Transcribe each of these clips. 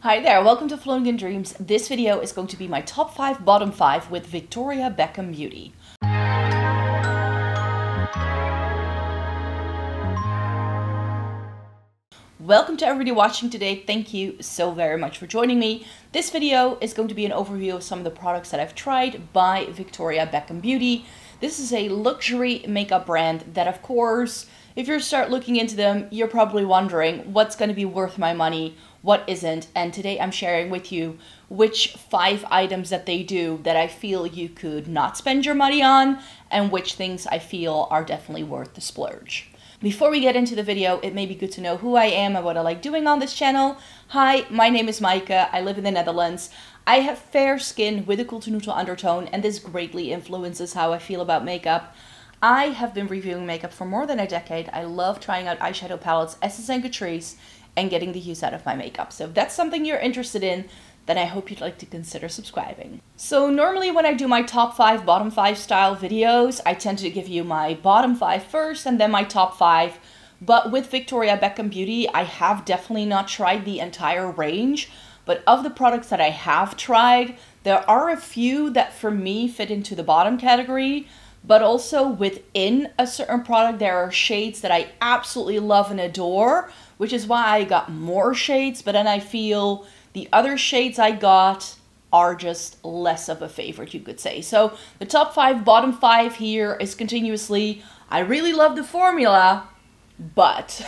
Hi there, welcome to Floating in Dreams. This video is going to be my top 5, bottom 5 with Victoria Beckham Beauty. Welcome to everybody watching today. Thank you so very much for joining me. This video is going to be an overview of some of the products that I've tried by Victoria Beckham Beauty. This is a luxury makeup brand that, of course, if you start looking into them, you're probably wondering what's going to be worth my money, what isn't. And today I'm sharing with you which 5 items that they do that I feel you could not spend your money on, and which things I feel are definitely worth the splurge. Before we get into the video, it may be good to know who I am and what I like doing on this channel. Hi, my name is Maaike. I live in the Netherlands. I have fair skin with a cool to neutral undertone, and this greatly influences how I feel about makeup. I have been reviewing makeup for more than a decade. I love trying out eyeshadow palettes, Essence and Catrice, and getting the use out of my makeup. So if that's something you're interested in, then I hope you'd like to consider subscribing. So normally when I do my top 5, bottom 5 style videos, I tend to give you my bottom 5 first and then my top 5. But with Victoria Beckham Beauty, I have definitely not tried the entire range. But of the products that I have tried, there are a few that for me fit into the bottom category. But also within a certain product, there are shades that I absolutely love and adore, which is why I got more shades. But then I feel the other shades I got are just less of a favorite, you could say. So the top 5, bottom 5 here is continuously, I really love the formula, but.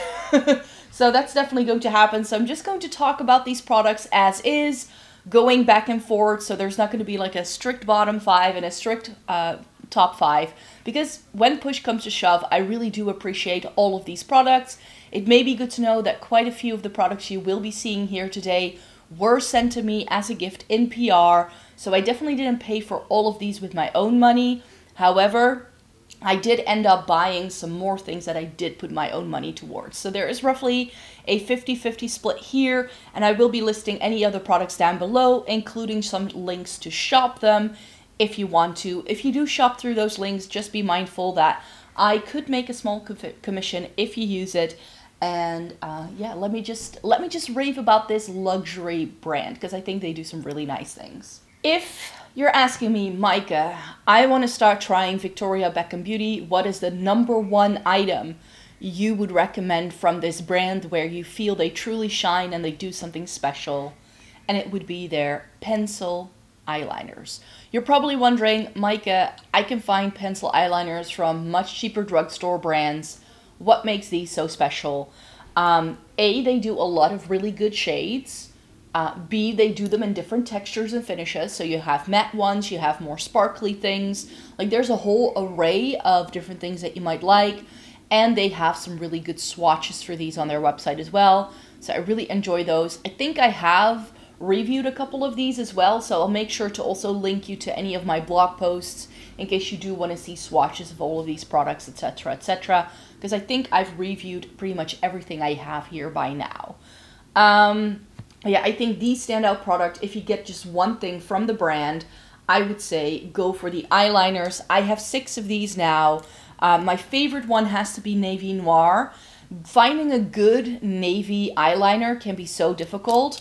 So that's definitely going to happen. So I'm just going to talk about these products as is, going back and forth. So there's not going to be like a strict bottom 5 and a strict top 5, because when push comes to shove, I really do appreciate all of these products. It may be good to know that quite a few of the products you will be seeing here today were sent to me as a gift in PR, so I definitely didn't pay for all of these with my own money. However, I did end up buying some more things that I did put my own money towards. So there is roughly a 50-50 split here, and I will be listing any other products down below, including some links to shop them if you want to. If you do shop through those links, just be mindful that I could make a small commission if you use it. And yeah, let me just rave about this luxury brand, because I think they do some really nice things. If you're asking me, Maaike, I want to start trying Victoria Beckham Beauty, what is the #1 item you would recommend from this brand where you feel they truly shine and they do something special? And it would be their pencil eyeliners. You're probably wondering, Maaike, I can find pencil eyeliners from much cheaper drugstore brands. What makes these so special? A, they do a lot of really good shades. B, they do them in different textures and finishes. So you have matte ones, you have more sparkly things. Like there's a whole array of different things that you might like. And they have some really good swatches for these on their website as well. So I really enjoy those. I think I have reviewed a couple of these as well, so I'll make sure to also link you to any of my blog posts in case you do want to see swatches of all of these products, etc, etc, because I think I've reviewed pretty much everything I have here by now. Yeah, I think the standout product, if you get just one thing from the brand, I would say go for the eyeliners. I have 6 of these now. My favorite one has to be Navy Noir. Finding a good navy eyeliner can be so difficult.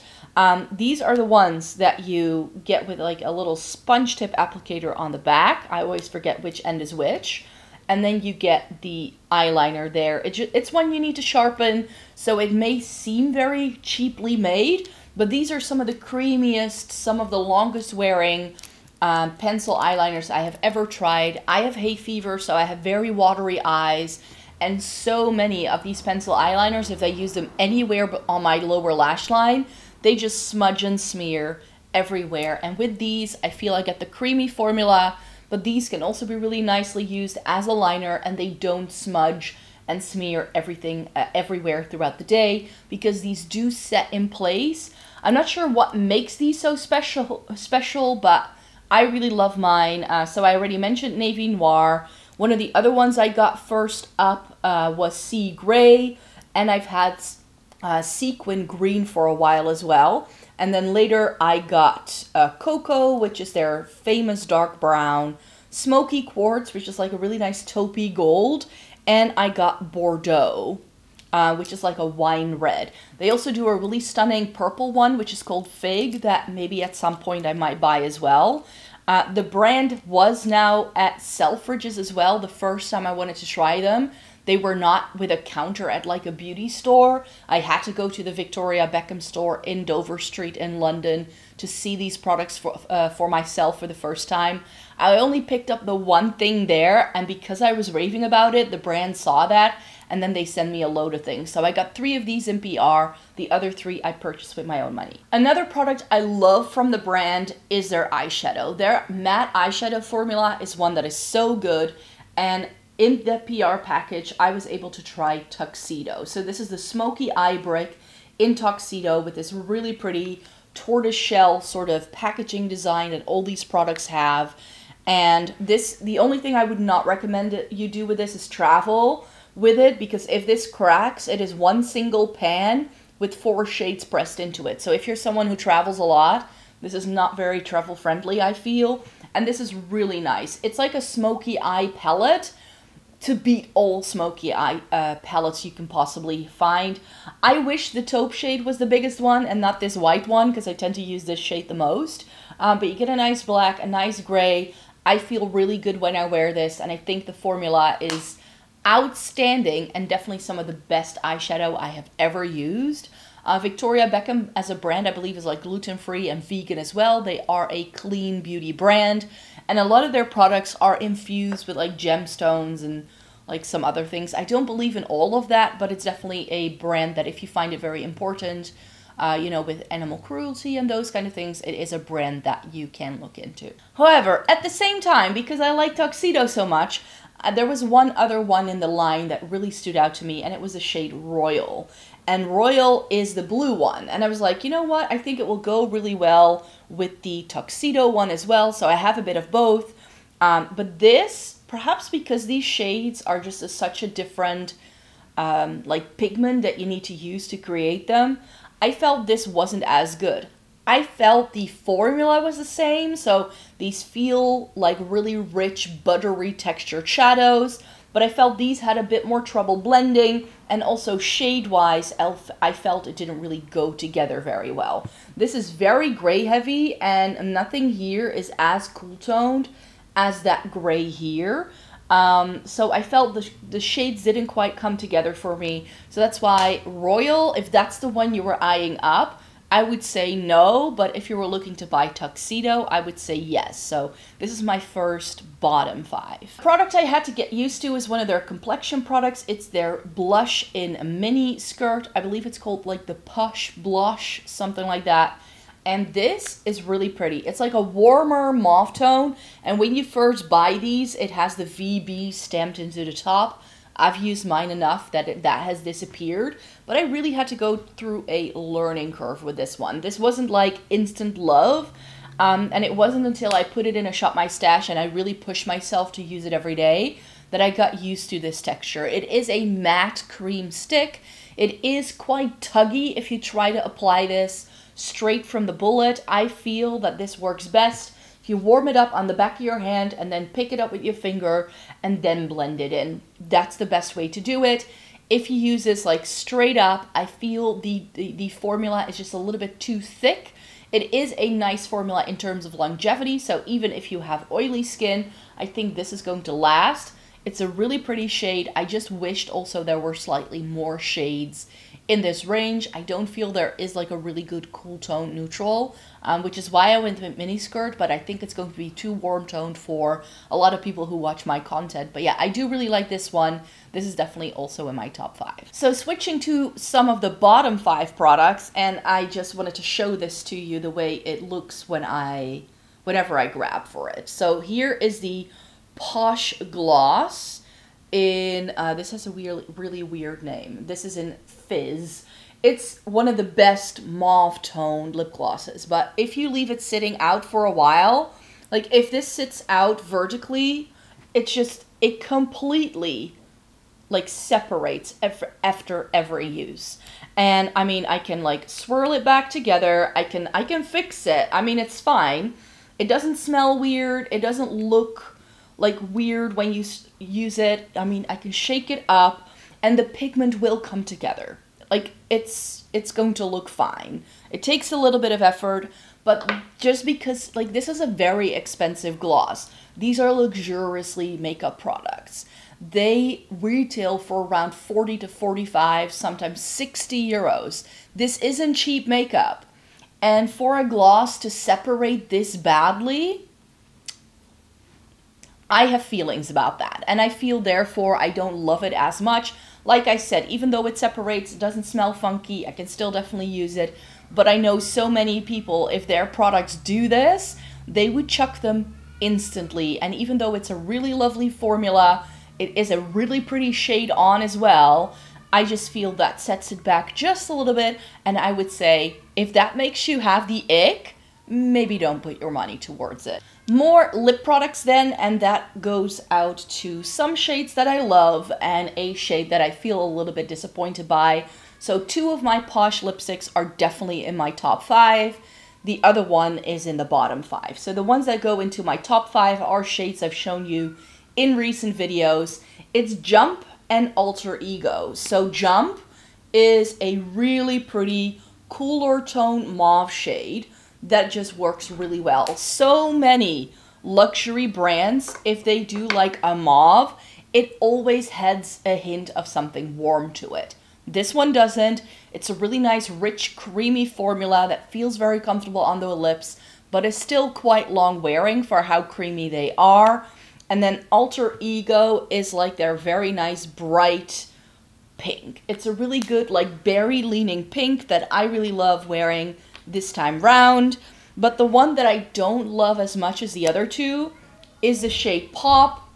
These are the ones that you get with like a little sponge tip applicator on the back. I always forget which end is which. And then you get the eyeliner there. It's one you need to sharpen, so it may seem very cheaply made, but these are some of the creamiest, some of the longest wearing pencil eyeliners I have ever tried. I have hay fever, so I have very watery eyes. And so many of these pencil eyeliners, if I use them anywhere but on my lower lash line, they just smudge and smear everywhere. And with these, I feel I get the creamy formula, but these can also be really nicely used as a liner, and they don't smudge and smear everything everywhere throughout the day, because these do set in place. I'm not sure what makes these so special, but I really love mine. So I already mentioned Navy Noir. One of the other ones I got first up was Sea Gray, and I've had Sequin Green for a while as well. And then later I got Cocoa, which is their famous dark brown, Smokey Quartz, which is like a really nice taupey gold, and I got Bordeaux. which is like a wine red. They also do a really stunning purple one, which is called Fig, that maybe at some point I might buy as well. The brand was now at Selfridges as well the first time I wanted to try them. They were not with a counter at like a beauty store. I had to go to the Victoria Beckham store in Dover Street in London to see these products for myself for the first time. I only picked up the one thing there, and because I was raving about it, the brand saw that, and then they send me a load of things. So I got 3 of these in PR. The other 3 I purchased with my own money. Another product I love from the brand is their eyeshadow. Their matte eyeshadow formula is one that is so good, and in the PR package, I was able to try Tuxedo. So this is the Smokey eye brick in Tuxedo with this really pretty tortoiseshell sort of packaging design that all these products have. And this, the only thing I would not recommend that you do with this is travel with it, because if this cracks, it is one single pan with 4 shades pressed into it. So if you're someone who travels a lot, this is not very travel friendly, I feel. And this is really nice. It's like a smoky eye palette to beat all smoky eye palettes you can possibly find. I wish the taupe shade was the biggest one and not this white one, because I tend to use this shade the most. But you get a nice black, a nice gray. I feel really good when I wear this, and I think the formula is outstanding and definitely some of the best eyeshadow I have ever used. Victoria Beckham as a brand, I believe, is like gluten-free and vegan as well. They are a clean beauty brand, and a lot of their products are infused with like gemstones and like some other things. I don't believe in all of that, but it's definitely a brand that if you find it very important, you know, with animal cruelty and those kind of things, it is a brand that you can look into. However, at the same time, because I like Tuxedo so much, there was one other one in the line that really stood out to me, and it was the shade Royal. And Royal is the blue one. And I was like, you know what? I think it will go really well with the Tuxedo one as well. So I have a bit of both. But this, perhaps because these shades are just such a different like pigment that you need to use to create them, I felt this wasn't as good. I felt the formula was the same, so these feel like really rich, buttery textured shadows, but I felt these had a bit more trouble blending, and also shade-wise, I felt it didn't really go together very well. This is very gray heavy, and nothing here is as cool toned as that gray here. So I felt the shades didn't quite come together for me, so that's why Royal, if that's the one you were eyeing up, I would say no, but if you were looking to buy Tuxedo, I would say yes. So this is my first bottom 5. Product I had to get used to is one of their complexion products. It's their blush in a mini skirt. I believe it's called like the Push Blush, something like that. And this is really pretty. It's like a warmer mauve tone, and when you first buy these, it has the VB stamped into the top. I've used mine enough that that has disappeared, but I really had to go through a learning curve with this one. This wasn't like instant love, and it wasn't until I put it in a Shop My Stash and I really pushed myself to use it every day that I got used to this texture. It is a matte cream stick. It is quite tuggy if you try to apply this straight from the bullet. I feel that this works best if you warm it up on the back of your hand and then pick it up with your finger and then blend it in. That's the best way to do it. If you use this like straight up, I feel the formula is just a little bit too thick. It is a nice formula in terms of longevity, so even if you have oily skin, I think this is going to last. It's a really pretty shade. I just wished also there were slightly more shades in this range. I don't feel there is like a really good cool tone neutral, which is why I went with mini skirt, but I think it's going to be too warm toned for a lot of people who watch my content. But yeah, I do really like this one. This is definitely also in my top 5. So switching to some of the bottom 5 products, and I just wanted to show this to you the way it looks whenever I grab for it. So here is the Posh Gloss in, this has a really weird name. This is in Fizz. It's one of the best mauve toned lip glosses, but if you leave it sitting out for a while, like if this sits out vertically, it completely like separates after every use. And I mean, I can like swirl it back together. I can fix it. I mean, it's fine. It doesn't smell weird. It doesn't look like weird when you use it. I mean, I can shake it up. and the pigment will come together. Like, it's going to look fine. It takes a little bit of effort, but just because, like, this is a very expensive gloss. These are luxuriously makeup products. They retail for around 40 to 45, sometimes 60 euros. This isn't cheap makeup. And for a gloss to separate this badly, I have feelings about that. And I feel, therefore, I don't love it as much. Like I said, even though it separates, it doesn't smell funky, I can still definitely use it. But I know so many people, if their products do this, they would chuck them instantly. And even though it's a really lovely formula, it is a really pretty shade on as well, I just feel that sets it back just a little bit. And I would say, if that makes you have the ick, maybe don't put your money towards it. More lip products then, and that goes out to some shades that I love and a shade that I feel a little bit disappointed by. So 2 of my Posh lipsticks are definitely in my top 5. The other one is in the bottom 5. So the ones that go into my top 5 are shades I've shown you in recent videos. It's Jump and Alter Ego. So Jump is a really pretty cooler tone mauve shade that just works really well. So many luxury brands, if they do like a mauve, it always has a hint of something warm to it. This one doesn't. It's a really nice, rich, creamy formula that feels very comfortable on the lips, but is still quite long wearing for how creamy they are. And then Alter Ego is like their very nice, bright pink. It's a really good, like, berry-leaning pink that I really love wearing this time round. But the one that I don't love as much as the other 2 is the shade Pop.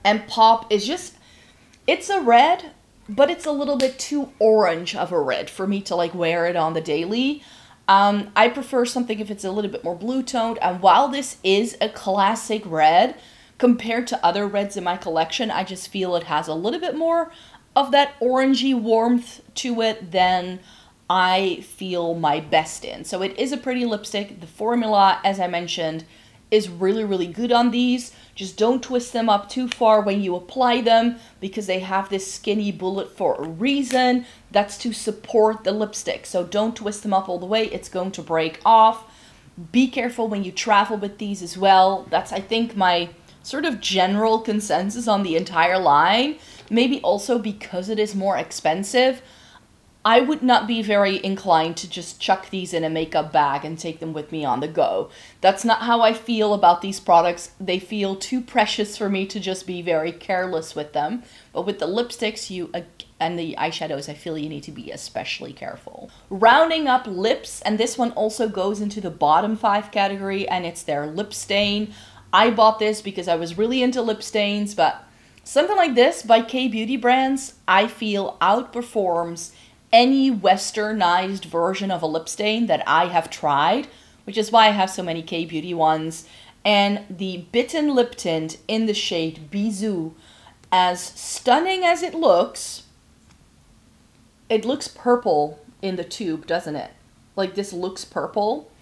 And Pop is just, it's a red, but it's a little bit too orange of a red for me to, like, wear it on the daily. I prefer something if it's a little bit more blue toned. And while this is a classic red, compared to other reds in my collection, I just feel it has a little bit more of that orangey warmth to it than I feel my best in. So it is a pretty lipstick. The formula, as I mentioned, is really, really good on these. Just don't twist them up too far when you apply them, because they have this skinny bullet for a reason. That's to support the lipstick. So don't twist them up all the way. It's going to break off. Be careful when you travel with these as well. That's, I think, my sort of general consensus on the entire line. Maybe also because it is more expensive, I would not be very inclined to just chuck these in a makeup bag and take them with me on the go. That's not how I feel about these products. They feel too precious for me to just be very careless with them. But with the lipsticks and the eyeshadows, I feel you need to be especially careful. Rounding up lips, and this one also goes into the bottom 5 category, and it's their lip stain. I bought this because I was really into lip stains, but something like this by K-Beauty brands, I feel outperforms any westernized version of a lip stain that I have tried, which is why I have so many K-Beauty ones. And the Bitten Lip Tint in the shade Bisou, as stunning as it looks purple in the tube, doesn't it? Like, this looks purple.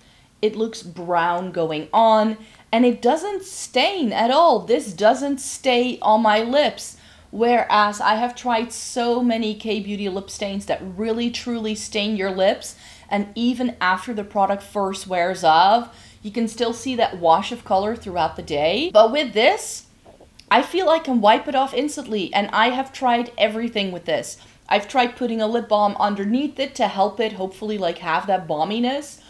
It looks brown going on, and it doesn't stain at all. This doesn't stay on my lips. Whereas I have tried so many K-Beauty lip stains that really truly stain your lips, and even after the product first wears off, you can still see that wash of color throughout the day. But with this, I feel I can wipe it off instantly, and I have tried everything with this. I've tried putting a lip balm underneath it to help it hopefully like have that balminess.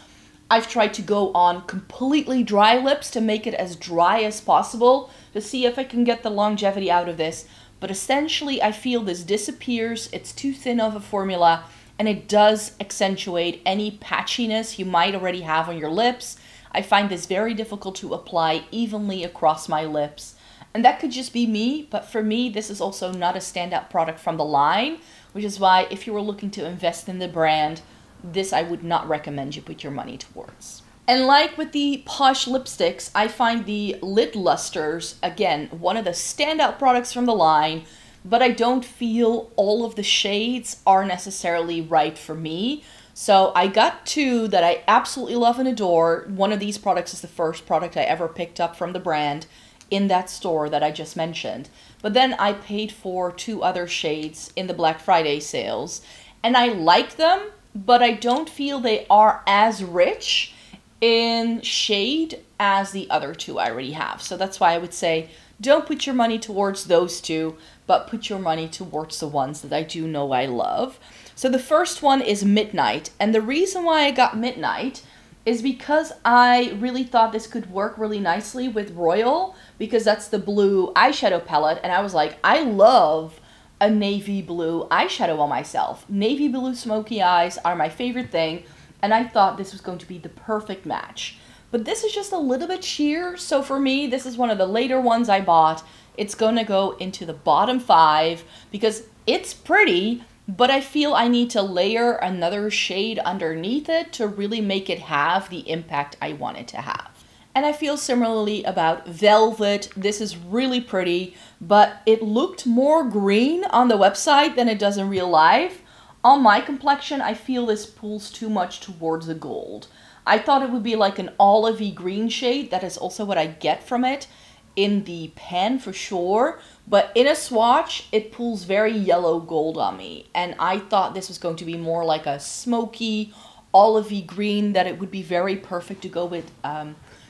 I've tried to go on completely dry lips to make it as dry as possible to see if I can get the longevity out of this. But essentially, I feel this disappears. It's too thin of a formula, and it does accentuate any patchiness you might already have on your lips. I find this very difficult to apply evenly across my lips. And that could just be me, but for me, this is also not a standout product from the line, which is why if you were looking to invest in the brand, this I would not recommend you put your money towards. And like with the Posh lipsticks, I find the Lid Lusters, again, one of the standout products from the line, but I don't feel all of the shades are necessarily right for me. So I got 2 that I absolutely love and adore. One of these products is the first product I ever picked up from the brand. in that store that I just mentioned. But then I paid for 2 other shades in the Black Friday sales, and I like them, but I don't feel they are as rich in shade as the other 2 I already have. So that's why I would say don't put your money towards those 2, but put your money towards the ones that I do know I love. So the first one is Midnight, and the reason why I got Midnight is because I really thought this could work really nicely with Royal, because that's the blue eyeshadow palette, and I was like, I love a navy blue eyeshadow on myself. Navy blue smoky eyes are my favorite thing, and I thought this was going to be the perfect match. But this is just a little bit sheer, so for me, this is one of the later ones I bought. It's gonna go into the bottom 5 because it's pretty, but I feel I need to layer another shade underneath it to really make it have the impact I want it to have. And I feel similarly about Velvet. This is really pretty, but it looked more green on the website than it does in real life. On my complexion, I feel this pulls too much towards the gold. I thought it would be like an olivey green shade. That is also what I get from it in the pan for sure. But in a swatch, it pulls very yellow gold on me. And I thought this was going to be more like a smoky, olivey green, that it would be very perfect to go with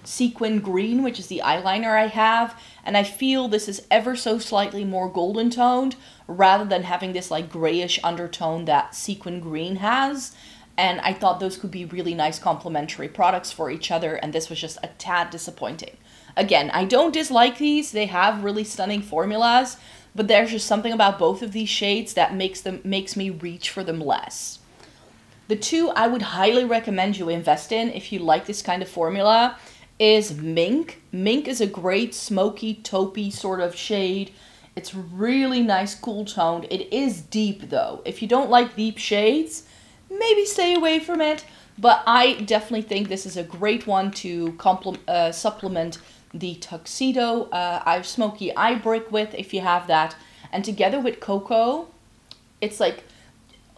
sequin green, which is the eyeliner I have. And I feel this is ever so slightly more golden toned rather than having this like grayish undertone that sequin green has. And I thought those could be really nice complementary products for each other, and this was just a tad disappointing. Again, I don't dislike these. They have really stunning formulas, but there's just something about both of these shades that makes me reach for them less. The 2 I would highly recommend you invest in if you like this kind of formula is Mink. Mink is a great smoky, taupey sort of shade. It's really nice, cool toned. It is deep though. If you don't like deep shades, maybe stay away from it. But I definitely think this is a great one to supplement the Tuxedo Smoky Eye Brick with, if you have that. And together with Cocoa, it's like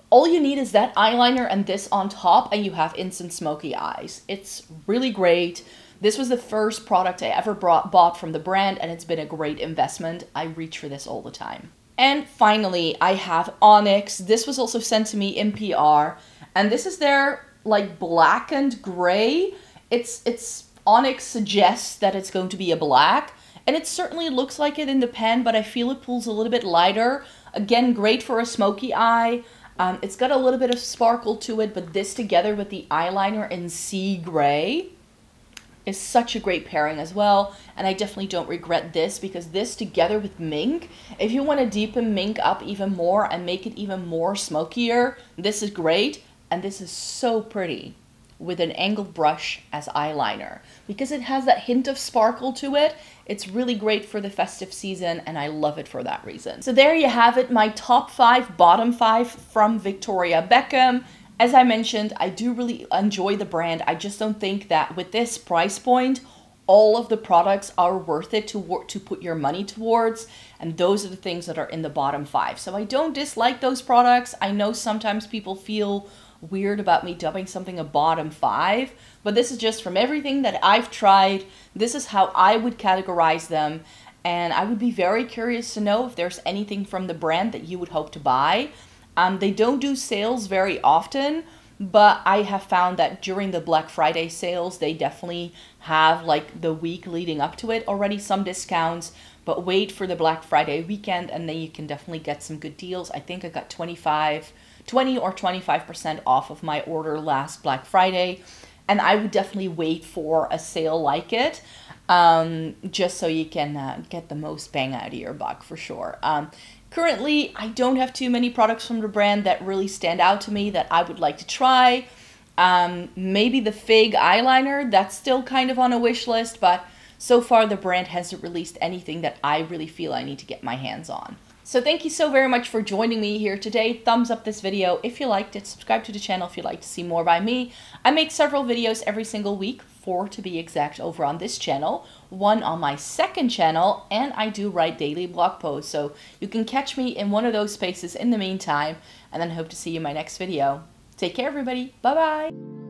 all you need is that eyeliner and this on top, and you have instant smoky eyes. It's really great. This was the first product I ever bought from the brand, and it's been a great investment. I reach for this all the time. And finally, I have Onyx. This was also sent to me in PR, and this is their like black and gray. It's Onyx suggests that it's going to be a black, and it certainly looks like it in the pan, but I feel it pulls a little bit lighter. Again, great for a smoky eye. It's got a little bit of sparkle to it, but this together with the eyeliner in sea gray is such a great pairing as well, and I definitely don't regret this, because this together with Mink, if you want to deepen Mink up even more and make it even more smokier, this is great. And this is so pretty with an angled brush as eyeliner, because it has that hint of sparkle to it. It's really great for the festive season, and I love it for that reason. So there you have it, my top 5, bottom 5 from Victoria Beckham. As I mentioned, I do really enjoy the brand. I just don't think that with this price point, all of the products are worth it to put your money towards, and those are the things that are in the bottom 5. So I don't dislike those products. I know sometimes people feel weird about me dubbing something a bottom 5, but this is just from everything that I've tried. This is how I would categorize them, and I would be very curious to know if there's anything from the brand that you would hope to buy. They don't do sales very often, but I have found that during the Black Friday sales, they definitely have, like the week leading up to it, already some discounts. But wait for the Black Friday weekend, and then you can definitely get some good deals. I think I got 20 or 25% off of my order last Black Friday, and I would definitely wait for a sale like it, just so you can get the most bang out of your buck for sure. Currently, I don't have too many products from the brand that really stand out to me that I would like to try. Maybe the Fig eyeliner, that's still kind of on a wish list, but so far the brand hasn't released anything that I really feel I need to get my hands on. So thank you so very much for joining me here today. Thumbs up this video if you liked it. Subscribe to the channel if you'd like to see more by me. I make several videos every single week, 4 to be exact, over on this channel, 1 on my second channel, and I do write daily blog posts. So you can catch me in one of those spaces in the meantime, and then hope to see you in my next video. Take care, everybody. Bye-bye.